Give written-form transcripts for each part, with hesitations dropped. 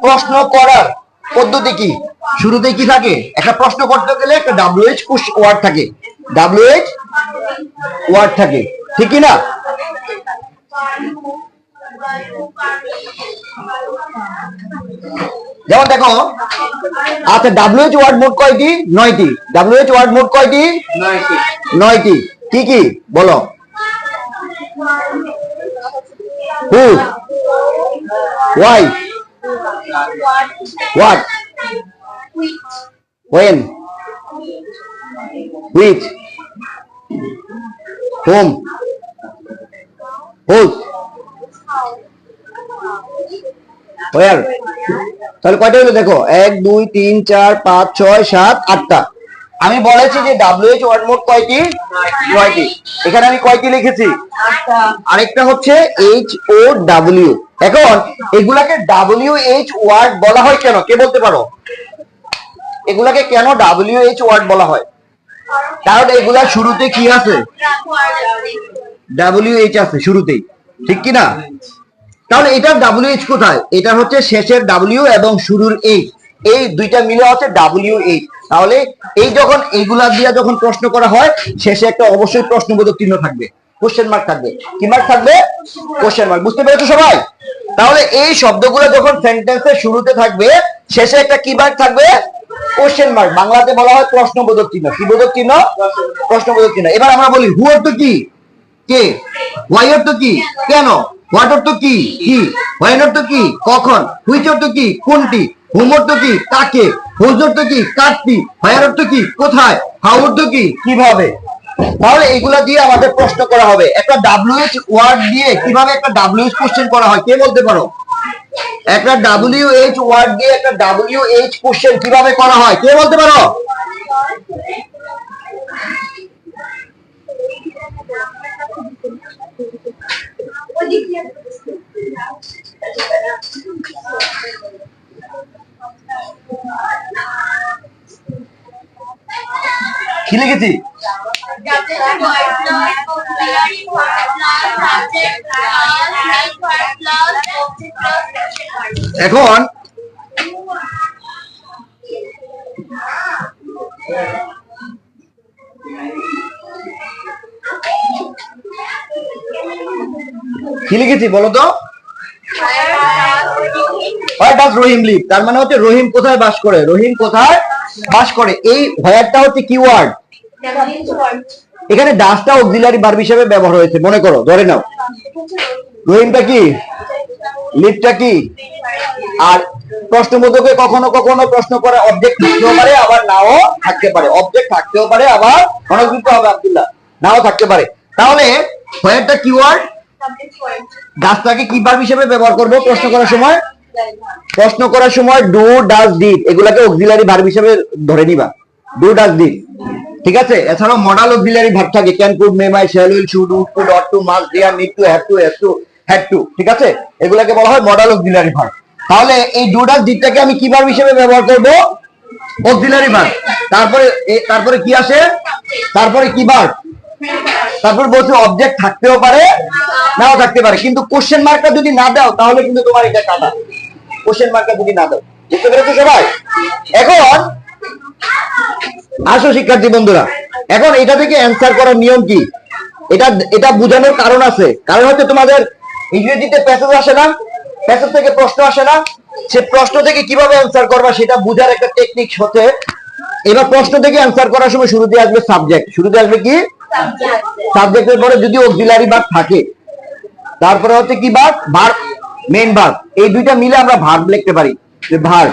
প্রশ্ন করার পদ্ধতি কি? শুরুতে কি থাকে? একটা প্রশ্ন করতে গেলে একটা WH ওয়ার্ড থাকে, WH ওয়ার্ড থাকে, ঠিক কি না? যেমন দেখো, আচ্ছা WH ওয়ার্ড মোট কয়টি? 9টি। WH ওয়ার্ড মোট কয়টি? 9টি। কি কি বলো? হু, why, what, when, which, whom, whose, where। তাহলে কয়টা হলো দেখো, 1 2 3 4 5 6 7 8টা। আমি বলেছি যে WH ওয়ার্ড মোট কয়টি? 9টি। এখানে আমি কয়টি লিখেছি? 8টা। আরেকটা হচ্ছে HOW। এখন এগুলাকে WH ওয়ার্ড বলা হয় কেন? কে বলতে পারো? এগুলাকে কেন WH ওয়ার্ড বলা হয়? কারণ এগুলা শুরুতে কি আছে? WH আছে শুরুতেই, ঠিক কি না? তাহলে এটার WH কোথায়? এটা হচ্ছে শেষের W এবং শুরুর H, এই দুইটা মিলে হচ্ছে WH। তাহলে এই যখন এইগুলা দিয়ে যখন প্রশ্ন করা হয়, শেষে একটা অবশ্যই প্রশ্নবোধক চিহ্ন থাকবে, কোশ্চেন মার্ক থাকবে। কি মার্ক থাকবে? Question mark. বুঝতে পেরেছো সবাই? তাহলে এই শব্দগুলো যখন সেন্টেন্সের শুরুতে থাকবে, শেষে একটা কি মার্ক থাকবে? Question mark. বাংলাতে বলা হয় প্রশ্নবোধক চিহ্ন। কি বোধক চিহ্ন? প্রশ্নবোধক চিহ্ন। এবার আমরা বলি হু অর্থ কি? কে। হোয়াই অর্থ কি? কেন। হোয়াট অর্থ কি? কি। হোয়েন অর্থ কি? কখন। হুইচ অর্থ কি? কোনটি। হুম অর্থ কি? কাকে। হুজ অর্থ কি? কারটি। হোয়ার অর্থ কি? কোথায়। হাউ অর্থ কি? কিভাবে। তাহলে এগুলা দিয়ে আমাদের প্রশ্ন করা হবে। একটা WH ওয়ার্ড দিয়ে কিভাবে একটা WH কোশ্চেন করা হয় কে বলতে পারো? একটা WH ওয়ার্ড দিয়ে একটা WH কোশ্চেন কিভাবে করা হয় কে বলতে পারো? কি লিখেছি? এখন কি লিখেছি বলো তো? Where does Rahim live? তার মানে হচ্ছে রহিম কোথায় বাস করে। রহিম কোথায় বাস করে। এই হোয়ারটা হচ্ছে কি ওয়ার্ড? এখানে ডাজটা অক্সিলারি ভার্ব হিসেবে ব্যবহার হয়েছে। মনে করো, ধরে নাও রহিমটা কি, লিভটা কি। আর প্রশ্নবোধকে কখনো কখনো প্রশ্ন করে অবজেক্ট থাকতেও পারে, আবার নাও থাকতে পারে। অবজেক্ট থাকতেও পারে, আবার মনোযুক্ত হবে আব্দুল্লাহ, নাও থাকতে পারে। তাহলে হোয়ারটা কি ওয়ার্ড? ডাজটাকে কি ভার্ব হিসেবে ব্যবহার করব প্রশ্ন করার সময়? প্রশ্ন করার সময় ডু, ডাজ, ডিড এগুলাকে অক্সিলারি ভার্ব হিসেবে ধরে নিবা। ডু, ডাজ, ডিড, ঠিক আছে। এছাড়াও মডাল অক্সিলারি ভার্ব থাকে, can, could, may, might, shall, will, should, would, could, ought to, must, dare, need to, have to, has to, had to, ঠিক আছে। এগুলাকে বলা হয় মডাল অক্সিলারি ভার্ব। তাহলে এই ডু, ডাজ, ডিডটাকে আমি কি ভার্ব হিসেবে ব্যবহার করব? Auxiliary verb. তারপরে কি আসে? তারপরে কি ভার্ব? তারপর বলছে অবজেক্ট থাকতেও পারে, নাও থাকতে পারে। কিন্তু কোশ্চেন মার্কটা যদি না দাও তাহলে কিন্তু তোমার এটা কাটা। কোশ্চেন মার্কটা যদি না দাও। বুঝতে পেরেছো সবাই? এখন আসো শিক্ষার্থী বন্ধুরা, এখন এটা থেকে অ্যান্সার করার নিয়ম কি? এটা বোঝানোর কারণ আছে। কারণ হচ্ছে তোমাদের ইংরেজিতে প্যাসেজ আসে না, প্যাসেজ থেকে প্রশ্ন আসে না, সে প্রশ্ন থেকে কিভাবে অ্যান্সার করবা সেটা বোঝার একটা টেকনিক হচ্ছে। এবার প্রশ্ন থেকে অ্যান্সার করার সময় শুরুতে আসবে সাবজেক্ট। শুরুতে আসবে কি? সাবজেক্টের পরে যদি অক্সিলারি ভার্ব থাকে, তারপরে হচ্ছে কি ভার্ব? Verb, main verb. এই দুইটা মিলে আমরা ভার্ব লিখতে পারি, যে ভার্ব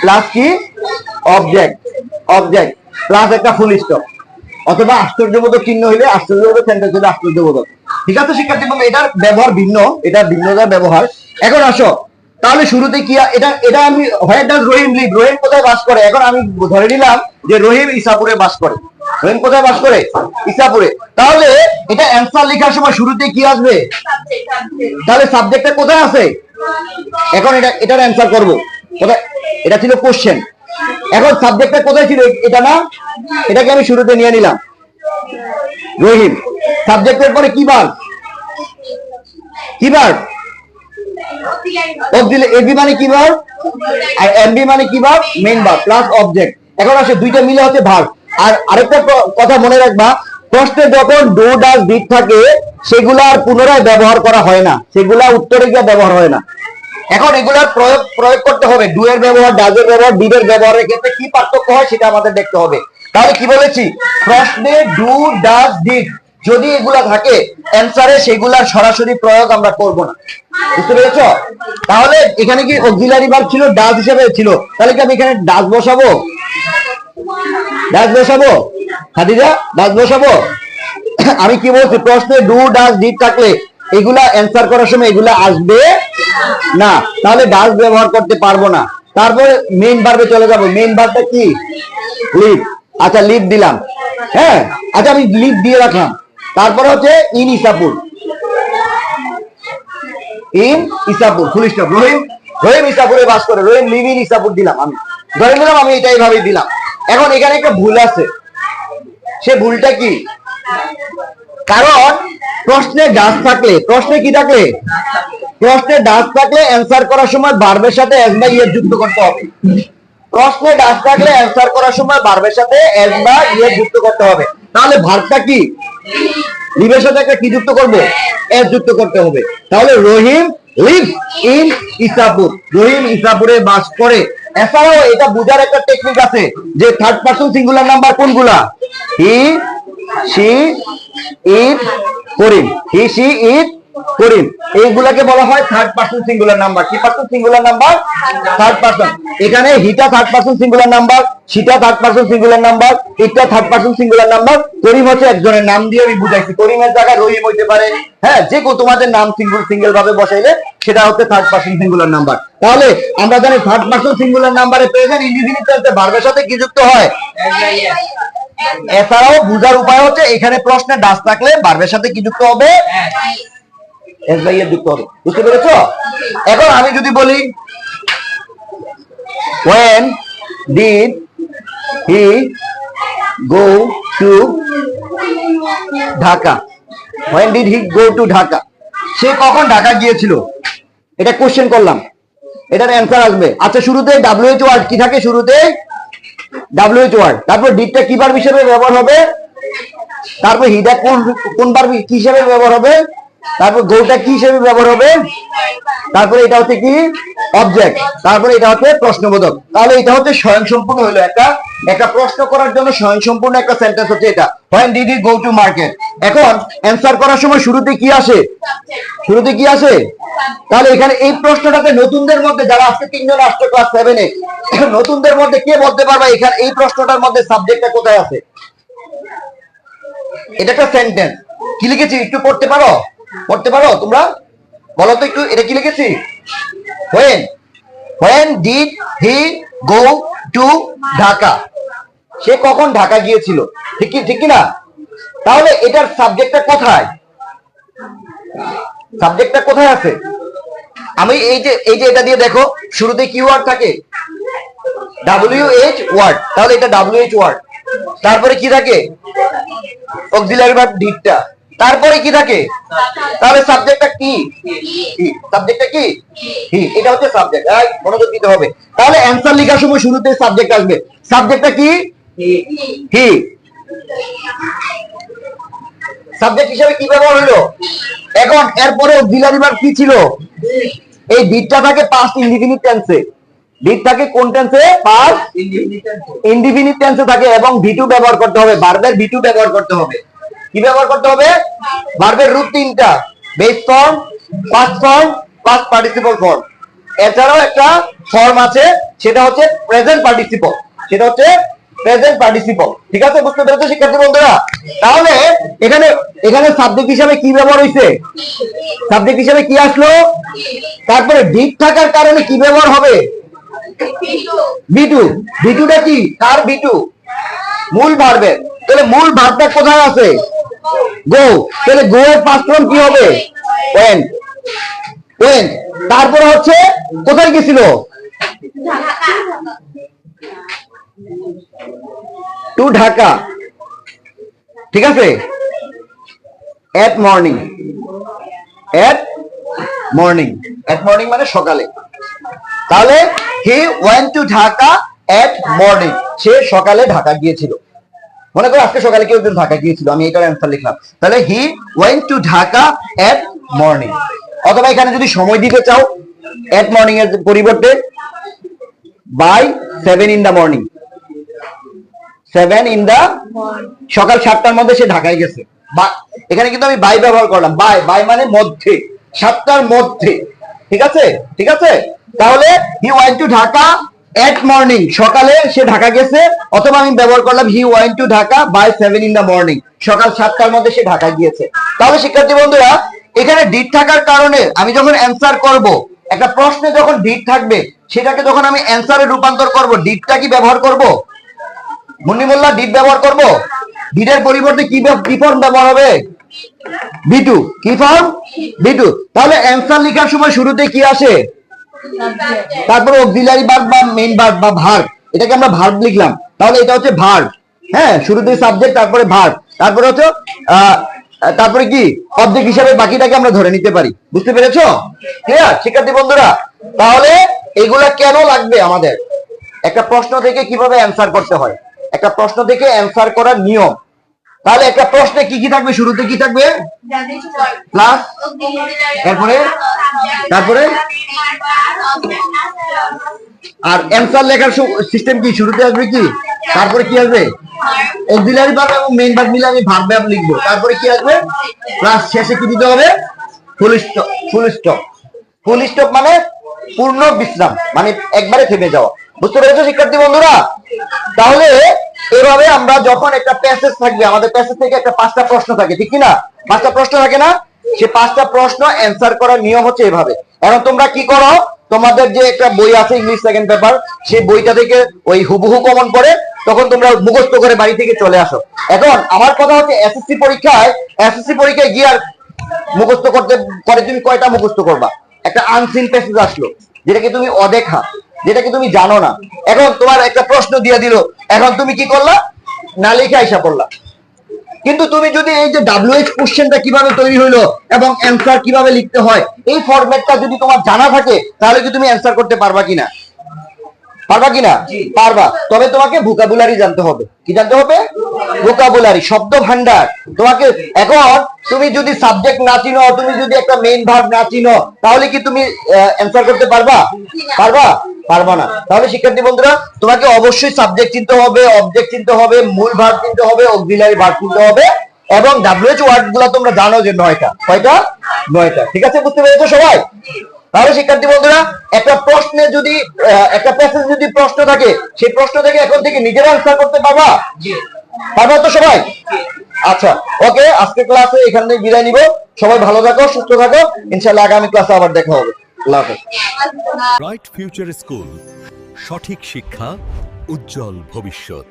প্লাস কি? অবজেক্ট, অবজেক্ট প্লাস একটা ফুল স্টপ, অথবা আশ্চর্যবোধক চিহ্ন হইলে আশ্চর্যবোধক, সেন্টেন্স হইলে আশ্চর্যবোধক। ঠিক আছে শিক্ষার্থী বন্ধু, এটার ব্যবহার ভিন্ন, এটা ভিন্নতার ব্যবহার। এখন আসো, তাহলে শুরুতে কি এটা আমি হোয়ার ডাজ রহিম লিভ, রহিম কোথায় বাস করে। এখন আমি ধরে নিলাম যে রহিম ইসাপুরে বাস করে। রহিম কোথায় বাস করে? ইসাপুরে। তাহলে এটা অ্যান্সার লেখার সময় শুরুতে কি আসবে? তাহলে সাবজেক্টটা কোথায় আছে? এখন এটার অ্যান্সার করব কোথায়? এটা ছিল কোশ্চেন। এখন সাবজেক্টটা কোথায় ছিল? এটা না, এটাকে আমি শুরুতে নিয়ে নিলাম রহিম। সাবজেক্টের পরে কি ভার্ব? কি ভার্ব? অক্সিলারি এবি মানে কি ভার্ব আর এমবি মানে কি verb main verb plus object. এখন আসে দুইটা মিলে হচ্ছে ভার্ব। আর আরেকটা কথা মনে রাখবা, প্রশ্নে যখন ডু ডাজ ডিড থাকে সেগুলা আর পুনরায় ব্যবহার করা হয় না, সেগুলা উত্তরে গিয়ে ব্যবহার হয় না। এখন এগুলার প্রয়োগ করতে হবে। ডু এর ব্যবহার, ডাজ এর ব্যবহার, ডিড এর ব্যবহারের ক্ষেত্রে কি পার্থক্য হয় সেটা আমাদের দেখতে হবে। তাহলে কি বলেছি, প্রশ্নে ডু ডাজ ডিড যদি এগুলা থাকে অ্যানসারে সেগুলার সরাসরি প্রয়োগ আমরা করব না। বুঝতে পেরেছ? তাহলে এখানে কি অক্সিলারি ভার্ব ছিল, ডাজ হিসেবে ছিল, তাহলে কি আমি এখানে ডাজ বসাবো? ডাজ বসাবো? খাদিজা ডাজ বসাবো? আমি কি বলছি, প্রশ্নে ডু ডাজ ডিড থাকলে এগুলা অ্যানসার করার সময় এগুলা আসবে না, তাহলে ডাজ ব্যবহার করতে পারবো না। তারপরে মেইন ভার্বে চলে যাব। মেইন ভার্বটা কি? লিভ। আচ্ছা লিভ দিলাম, হ্যাঁ আচ্ছা আমি লিভ দিয়ে রাখলাম। তারপরে হচ্ছে in Isapur, in Isapur full stop. Rahim ইসাপুরে বাস করে, রহিম লিভ ইন ইসাপুর দিলাম। আমি ধরে নিলাম আমি এটাই ভাবে দিলাম। এখন এখানে একটা ভুল আছে, সে ভুলটা কি? কারণ প্রশ্নে ডাজ থাকলে, প্রশ্নে কি থাকলে, প্রশ্নে ডাজ থাকলে অ্যানসার করার সময় ভার্বের সাথে এস বা ইয়েস যুক্ত করতে হবে। প্রশ্নে ডাজ থাকলে অ্যানসার করার সময় ভার্বের সাথে এস বা ইয়েস যুক্ত করতে হবে। তাহলে ভার্বটা কি? লিভের সাথে একটা কি যুক্ত করব? এস যুক্ত করতে হবে। তাহলে রহিম লিভ ইন ইসাপুর, রহিম ইসাপুরে বাস করে। এছাড়াও এটা বোঝার একটা টেকনিক আছে যে থার্ড পারসন সিঙ্গুলার নাম্বার কোনগুলা? হি, she, it, Karim. He, she, ইট, করিম, এইগুলাকে বলা হয় থার্ড পারসন সিঙ্গুলার নাম্বার। কি person singular number? Third person. এখানে হিটা থার্ড পারসন সিঙ্গুলার নাম্বার, শিটা থার্ড পারসন সিঙ্গুলার নাম্বার, ইটটা third person singular number, Karim হচ্ছে একজনের নাম দিয়ে আমি বুঝাইছি। করিমের জায়গায় রহিম হইতে পারে, হ্যাঁ যে কেউ তোমাদের নাম সিঙ্গেল ভাবে বসাইলে সেটা হচ্ছে থার্ড পারসন সিঙ্গুলার নাম্বার। তাহলে আমরা জানি থার্ড পারসন সিঙ্গুলার নাম্বারে প্রেজেন্ট ইনডিফিনিট টেন্সে ভার্বের সাথে কি যুক্ত হয়? এছাড়াও বুঝার উপায় হচ্ছে এখানে প্রশ্নে ডাজ থাকলে ভার্বের সাথে কি যুক্ত হবে? এস বাই এর যুক্ত হবে। বুঝতে পেরেছো? এখন আমি যদি বলি when did he go to Dhaka, when did he go to Dhaka, সে কখন ঢাকা গিয়েছিল, এটা কোশ্চেন করলাম, এটার অ্যান্সার আসবে। আচ্ছা শুরুতে WH ওয়ার্ড কি থাকে? শুরুতে WH ওয়ার্ড, তারপর ডিডটা কি ভার্ব হিসেবে ব্যবহার হবে, তারপর হিটা কোন ভার্ব কি হিসেবে ব্যবহার হবে, তারপর গোটা কি হিসেবে ব্যবহার হবে, তারপরে এটা হচ্ছে কি অবজেক্ট, তারপরে এটা হচ্ছে প্রশ্নবোধক। তাহলে এটা হচ্ছে স্বয়ংসম্পূর্ণ হলো একটা প্রশ্ন করার জন্য স্বয়ংসম্পূর্ণ একটা সেন্টেন্স হচ্ছে এটা, when did he go to market। এখন অ্যানসার করার সময় শুরুতে কি আসে? শুরুতে কি আসে? তাহলে এখানে এই প্রশ্নটাতে নতুনদের মধ্যে যারা আজকে 3 জন আসছে ক্লাস 7 এ, নতুনদের মধ্যে কে বলতে পারবে এখানে এই প্রশ্নটার মধ্যে সাবজেক্টটা কোথায় আছে? এটা একটা সেন্টেন্স, কি লিখেছি একটু পড়তে পারো? পড়তে পারো তোমরা? বলো তো একটু, এটা কি লিখেছি? when did he go to Dhaka, সে কখন ঢাকা গিয়েছিল। ঠিক কি না? তাহলে এটার সাবজেক্টটা কোথায়? সাবজেক্টটা কোথায় আছে? আমি এই যে এটা দিয়ে দেখো, শুরুতে কি ওয়ার্ড থাকে? WH ওয়ার্ড, তাহলে এটা WH ওয়ার্ড। তারপরে কি থাকে? অক্সিলারি ভার্ব ডিডটা। তারপরে কি থাকে? তাহলে সাবজেক্টটা কি? সাবজেক্টটা কি? হি। এটা হচ্ছে সাবজেক্ট, মনোযোগ দিতে হবে। তাহলে অ্যানসার লেখার সময় শুরুতে সাবজেক্ট আসবে। সাবজেক্টটা কি? হি। সাবজেক্ট হিসেবে কি ব্যবহার হলো? এখন এরপরে অক্সিলারি ভার্ব কি ছিল? এই ডিডটা থাকে পাস্ট ইনডিফিনিট টেন্সে। ডিড থাকে কোন টেন্সে? পাস্ট ইনডিফিনিট টেন্সে থাকে এবং ভি2 ব্যবহার করতে হবে, ভার্বের ভি2 ব্যবহার করতে হবে। কি ব্যবহার করতে হবে? ভার্বের রূপ তিনটা, base form, past form, past participle form. এছাড়াও একটা ফর্ম আছে, সেটা হচ্ছে প্রেজেন্ট পার্টিসিপল, সেটা হচ্ছে প্রেজেন্ট পার্টিসিপল। ঠিক আছে, বুঝতে পেরেছো শিক্ষার্থী বন্ধুরা? তাহলে এখানে সাবজেক্ট হিসেবে কি ব্যবহার হয়েছে? সাবজেক্ট হিসেবে কি আসলো? তারপরে ডিড থাকার কারণে কি ব্যবহার হবে? ভি2। ভি2টা কি? কার ভি2? মূল ভার্বের। তাহলে মূল ভার্বটা কোথায় আছে? গো। তাহলে গো এর পাস্ট ফর্ম কি হবে? ওয়েন্ট। তারপরে হচ্ছে কোথায় গেছিল? টু ঢাকা। ঠিক আছে, at morning. At morning. At morning মানে সকালে। তাহলে he went to Dhaka at morning, সে সকালে ঢাকা গিয়েছিল। মনে করো আজকে সকালে কেউ একজন ঢাকা গিয়েছিল, আমি এটার অ্যান্সার লিখলাম। তাহলে he went to Dhaka at morning. অথবা এখানে যদি সময় দিতে চাও, এট মর্নিং এর পরিবর্তে by 7 in the morning, 7 in the সকাল 7টার মধ্যে সে ঢাকায় গেছে। বা এখানে কিন্তু আমি বাই ব্যবহার করলাম, বাই বাই মানে মধ্যে, 7টার মধ্যে। ঠিক আছে, ঠিক আছে। তাহলে he went to Dhaka at morning, সকালে সে ঢাকা গেছে। অথবা আমি ব্যবহার করলাম he went to Dhaka by 7 in the morning, সকাল 7টার মধ্যে সে ঢাকা গিয়েছে। তাহলে শিক্ষার্থী বন্ধুরা, এখানে ডিড থাকার কারণে আমি যখন অ্যান্সার করব, একটা প্রশ্নে যখন ডিড থাকবে, সেটাকে যখন আমি অ্যান্সারে রূপান্তর করব, ডিডটা কি ব্যবহার করব? মুন্নি মোল্লা, ডিড ব্যবহার করব। ডিডের পরিবর্তে কি ফর্ম ব্যবহার হবে? বি2। কি ফর্ম? বি2। তাহলে অ্যান্সার লেখার সময় শুরুতে কি আসে? তারপর অক্সিলারি ভার্ব বা মেইন ভার্ব বা ভার্ব, এটাকে আমরা ভার্ব লিখলাম। তাহলে এটা হচ্ছে ভার্ব। হ্যাঁ, শুরুতে সাবজেক্ট, তারপরে ভার্ব, তারপরে হচ্ছে তারপরে কি অবজেক্ট হিসেবে বাকিটাকে আমরা ধরে নিতে পারি। বুঝতে পেরেছো? ক্লিয়ার শিক্ষার্থী বন্ধুরা? তাহলে এগুলা কেন লাগবে আমাদের? একটা প্রশ্ন থেকে কিভাবে অ্যান্সার করতে হয়, একটা প্রশ্ন থেকে অ্যান্সার করার নিয়ম। তাহলে একটা প্রশ্নে কি কি থাকবে? শুরুতে কি থাকবে? প্লাস, তারপরে তারপরে আর অ্যান্সার লেখার সিস্টেম কি? শুরুতে আসবে কি, তারপরে কি আসবে? অক্সিলারি ভার্ব এবং মেইন ভার্ব মিলে আমি ভার্ব ভার্ব লিখবো। তারপরে কি আসবে? প্লাস, শেষে কি দিতে হবে? Full stop. Full stop, full stop মানে পূর্ণ বিশ্রাম, মানে একবারে থেমে যাওয়া। বুঝতে পেরেছো শিক্ষার্থী বন্ধুরা? তাহলে এভাবে আমরা যখন একটা প্যাসেজ থাকবে, আমাদের প্যাসেজ থেকে একটা 5টা প্রশ্ন থাকে, ঠিক কি না? 5টা প্রশ্ন থাকে না? সে 5টা প্রশ্ন অ্যান্সার করার নিয়ম হচ্ছে এভাবে। এখন তোমরা কি করো, তোমাদের যে একটা বই আছে ইংলিশ সেকেন্ড পেপার, সেই বইটা থেকে ওই হুবহু কমন পড়ে তখন তোমরা মুখস্থ করে বাড়ি থেকে চলে আসো। এখন আমার কথা হচ্ছে এসএসসি পরীক্ষায় গিয়ে আর মুখস্থ করতে পরে তুমি কয়টা মুখস্থ করবা? একটা আনসিন প্যাসেজ আসলো, যেটাকে তুমি অদেখা, যেটাকে তুমি জানো না। এখন তোমার একটা প্রশ্ন দিয়ে দিল, এখন তুমি কি করলা? না লিখে আইসা পড়লা। কিন্তু তুমি যদি এই যে WH কোশ্চেনটা কিভাবে তৈরি হইলো এবং অ্যান্সার কিভাবে লিখতে হয়, এই ফরম্যাটটা যদি তোমার জানা থাকে, তাহলে কি তুমি অ্যান্সার করতে পারবা কিনা? পারবা কিনা? পারবা। তবে তোমাকে ভোকাবুলারি জানতে হবে। কি জানতে হবে? ভোকাবুলারি, শব্দ ভান্ডার। তোমাকে এখন তুমি যদি সাবজেক্ট না চিনো, তুমি যদি একটা মেইন ভার্ব না চিনো, তাহলে কি তুমি অ্যান্সার করতে পারবা? পারবা? পারবা না। তাহলে শিক্ষার্থী বন্ধুরা, তোমাকে অবশ্যই সাবজেক্ট চিনতে হবে, অবজেক্ট চিনতে হবে, মূল ভার্ব চিনতে হবে, অক্সিলারি ভার্ব চিনতে হবে, এবং WH ওয়ার্ড গুলো তোমরা জানো যে 9টা। কয়টা? 9টা। ঠিক আছে, বুঝতে পেরেছো সবাই? তাহলে শিক্ষার্থী বন্ধুরা, একটা প্রশ্নে যদি একটা প্যাসেজ যদি প্রশ্ন থাকে, সেই প্রশ্ন থেকে এখন থেকে নিজেরা অ্যান্সার করতে পারবা? পারবা তো সবাই? আচ্ছা, ওকে, আজকে ক্লাসে এখান থেকে বিদায় নিব। সবাই ভালো থাকো, সুস্থ থাকো। ইনশাআল্লাহ আগামী ক্লাসে আবার দেখা হবে। আল্লাহ হাফেজ। ব্রাইট ফিউচার স্কুল, সঠিক শিক্ষা, উজ্জ্বল ভবিষ্যৎ।